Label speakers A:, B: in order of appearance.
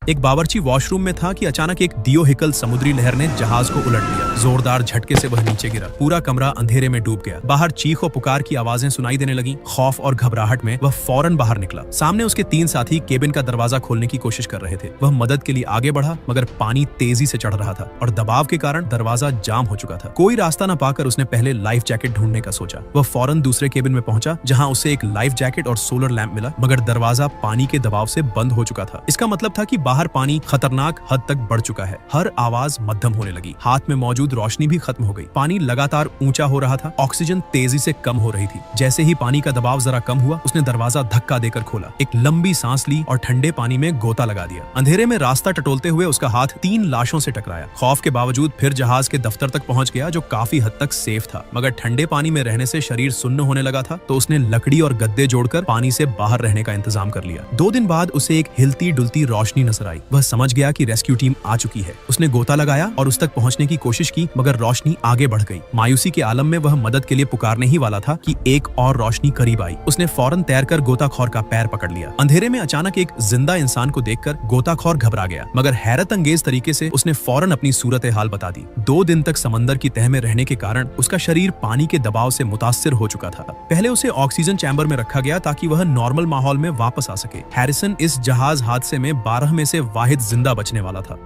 A: एक बावर्ची वॉशरूम में था कि अचानक एक दियोहिकल समुद्री लहर ने जहाज को उलट दिया। जोरदार झटके से वह नीचे गिरा। पूरा कमरा अंधेरे में डूब गया। बाहर चीख और पुकार की आवाजें सुनाई देने लगी। खौफ और घबराहट में वह फौरन बाहर निकला। सामने उसके 3 साथी केबिन का दरवाजा खोलने की कोशिश कर रहे थे। वह मदद के लिए आगे बढ़ा, मगर पानी तेजी से चढ़ रहा था और दबाव के कारण दरवाजा जाम हो चुका था। कोई रास्ता न पाकर उसने पहले लाइफ जैकेट ढूंढने का सोचा। वह फौरन दूसरे केबिन में पहुंचा, जहां उसे एक लाइफ जैकेट और सोलर लैंप मिला, मगर दरवाजा पानी के दबाव से बंद हो चुका था। इसका मतलब था कि बाहर पानी खतरनाक हद तक बढ़ चुका है। हर आवाज मध्यम होने लगी। हाथ में मौजूद रोशनी भी खत्म हो गई। पानी लगातार ऊंचा हो रहा था। ऑक्सीजन तेजी से कम हो रही थी। जैसे ही पानी का दबाव जरा कम हुआ, उसने दरवाजा धक्का देकर खोला। एक लंबी सांस ली और ठंडे पानी में गोता लगा दिया। अंधेरे में रास्ता टटोलते हुए उसका हाथ 3 लाशों से टकराया। खौफ के बावजूद फिर जहाज के दफ्तर तक पहुंच गया, जो काफी हद तक सेफ था, मगर ठंडे पानी में रहने से शरीर सुन्न होने लगा था। तो उसने लकड़ी और गद्दे जोड़कर पानी से बाहर रहने का इंतजाम कर लिया। 2 दिन बाद उसे एक हिलती डुलती रोशनी नजर आई। वह समझ गया कि रेस्क्यू टीम आ चुकी है। उसने गोता लगाया और उस तक पहुंचने की कोशिश की, मगर रोशनी आगे बढ़ गई। मायूसी के आलम में वह मदद के लिए पुकारने ही वाला था कि एक और रोशनी करीब आई। उसने फौरन तैरकर गोताखोर का पैर पकड़ लिया। अंधेरे में अचानक एक जिंदा इंसान को देखकर गोताखोर घबरा गया, मगर हैरत अंगेज तरीके से उसने फौरन अपनी सूरत हाल बता दी। 2 दिन तक समंदर की तह में रहने के कारण उसका शरीर पानी के दबाव से मुतासिर हो चुका था। पहले उसे ऑक्सीजन चैम्बर में रखा गया ताकि वह नॉर्मल माहौल में वापस आ सके। हैरिसन इस जहाज हादसे में 12 में से वाहिद जिंदा बचने वाला था।